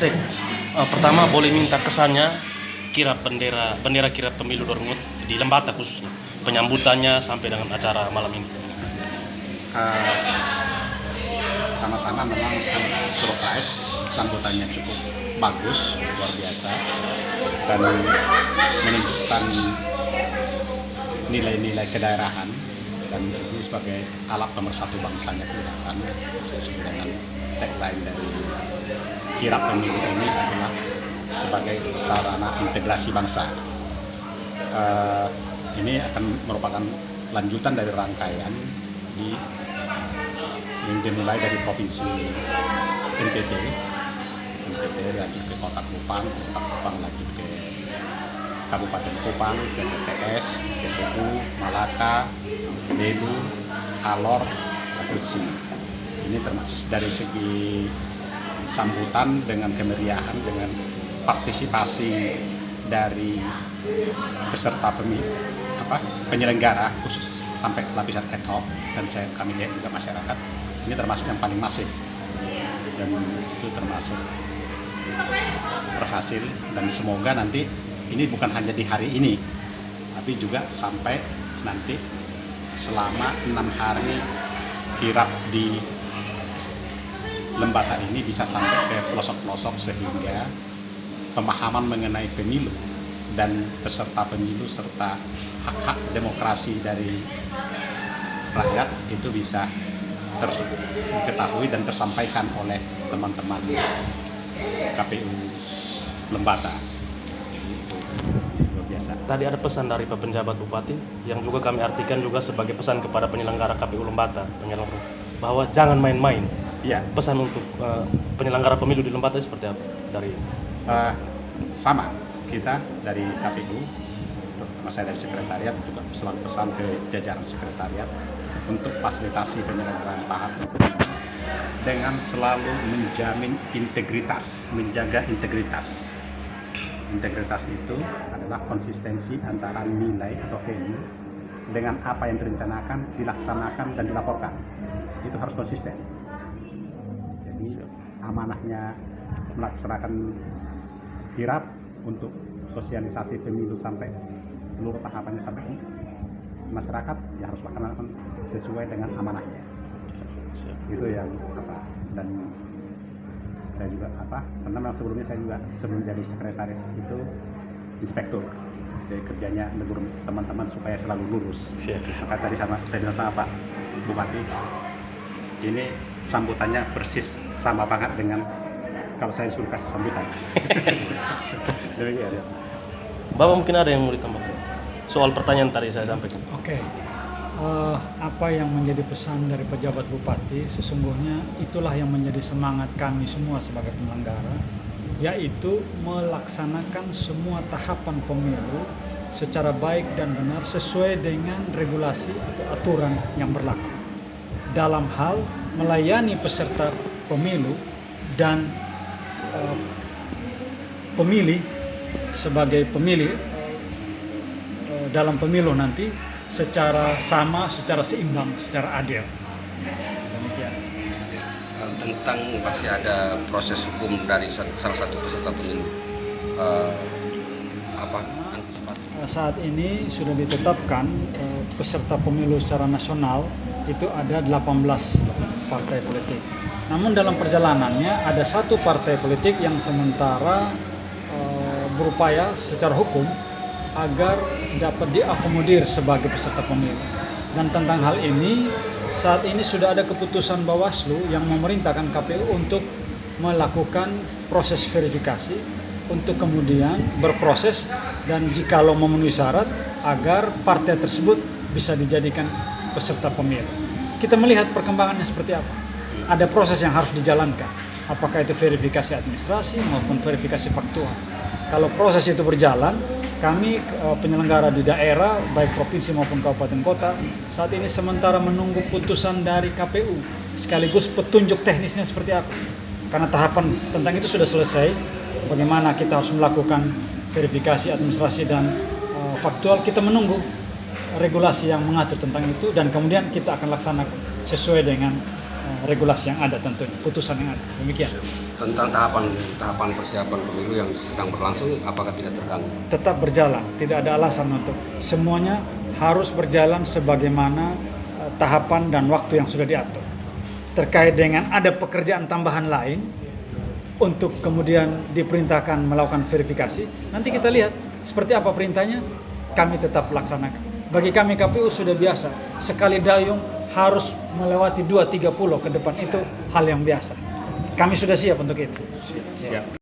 Cek, pertama boleh minta kesannya kirap bendera kirap pemilu 2024 di Lembata khususnya, penyambutannya sampai dengan acara malam ini. Pertama-tama memang sangat surprise, sambutannya cukup bagus, luar biasa, dan menunjukkan nilai-nilai kedaerahan, dan ini sebagai alat pemersatu bangsanya kelihatan sesuai dengan tagline dari kirap pemilu ini adalah sebagai sarana integrasi bangsa. Ini akan merupakan lanjutan dari rangkaian yang dimulai dari provinsi NTT lanjut ke Kota Kupang lanjut ke Kabupaten Kupang, ke TTS, TTU, Malaka, Belu, Alor, Provinsi. Ini termasuk dari segi sambutan dengan kemeriahan, dengan partisipasi dari peserta penyelenggara khusus sampai lapisan ad hoc, dan kami lihat juga masyarakat ini termasuk yang paling masif, dan itu termasuk berhasil, dan semoga nanti ini bukan hanya di hari ini tapi juga sampai nanti selama 6 hari kirap di Lembata ini bisa sampai ke pelosok-pelosok, sehingga pemahaman mengenai pemilu dan peserta pemilu serta hak-hak demokrasi dari rakyat itu bisa diketahui dan tersampaikan oleh teman-teman KPU Lembata. Itu luar biasa. Tadi ada pesan dari Pak Penjabat Bupati yang juga kami artikan juga sebagai pesan kepada penyelenggara KPU Lembata, bahwa jangan main-main. Ya, pesan untuk penyelenggara pemilu di Lembata seperti apa dari sama kita dari KPU, terutama saya dari sekretariat juga selalu pesan ke jajaran sekretariat untuk fasilitasi penyelenggaraan tahapan pemilu dengan selalu menjamin integritas, menjaga integritas. Integritas itu adalah konsistensi antara nilai atau value dengan apa yang direncanakan, dilaksanakan, dan dilaporkan. Itu harus konsisten. Jadi amanahnya melaksanakan kirap untuk sosialisasi pemilu sampai seluruh tahapannya sampai masyarakat, ya harus laksanakan sesuai dengan amanahnya. Itu yang dan saya juga karena memang sebelumnya saya juga sebelum jadi sekretaris itu inspektur, jadi kerjanya menegur teman-teman supaya selalu lurus. Maka tadi saya bilang sama Pak Bupati, ini sambutannya persis sama banget dengan kalau saya suruh kasih sambutan. Demikian ya. Bapak mungkin ada yang mau ditambahkan soal pertanyaan tadi saya sampaikan. Oke. Apa yang menjadi pesan dari pejabat bupati, sesungguhnya itulah yang menjadi semangat kami semua sebagai penyelenggara, yaitu melaksanakan semua tahapan pemilu secara baik dan benar sesuai dengan regulasi atau aturan yang berlaku dalam hal melayani peserta pemilu dan pemilih sebagai pemilih dalam pemilu nanti secara sama, secara seimbang, secara adil. Demikian. Tentang pasti ada proses hukum dari salah satu peserta pemilu. Apa antisipasi? Saat ini sudah ditetapkan peserta pemilu secara nasional itu ada 18 partai politik. Namun dalam perjalanannya ada satu partai politik yang sementara berupaya secara hukum agar dapat diakomodir sebagai peserta pemilu. Dan tentang hal ini, saat ini sudah ada keputusan Bawaslu yang memerintahkan KPU untuk melakukan proses verifikasi untuk kemudian berproses dan jikalau memenuhi syarat agar partai tersebut bisa dijadikan peserta pemilu. Kita melihat perkembangannya seperti apa. Ada proses yang harus dijalankan, apakah itu verifikasi administrasi maupun verifikasi faktual. Kalau proses itu berjalan, kami penyelenggara di daerah, baik provinsi maupun kabupaten kota, saat ini sementara menunggu putusan dari KPU, sekaligus petunjuk teknisnya seperti apa. Karena tahapan tentang itu sudah selesai, bagaimana kita harus melakukan verifikasi administrasi dan faktual, kita menunggu regulasi yang mengatur tentang itu, dan kemudian kita akan laksanakan sesuai dengan regulasi yang ada tentunya, putusan yang ada. Demikian. Tentang tahapan persiapan pemilu yang sedang berlangsung, apakah tidak terganggu? Tetap berjalan, tidak ada alasan untuk semuanya harus berjalan sebagaimana tahapan dan waktu yang sudah diatur. Terkait dengan ada pekerjaan tambahan lain untuk kemudian diperintahkan melakukan verifikasi, nanti kita lihat seperti apa perintahnya, kami tetap laksanakan. Bagi kami KPU sudah biasa, sekali dayung harus melewati 2-3 pulau ke depan, itu hal yang biasa. Kami sudah siap untuk itu. Siap.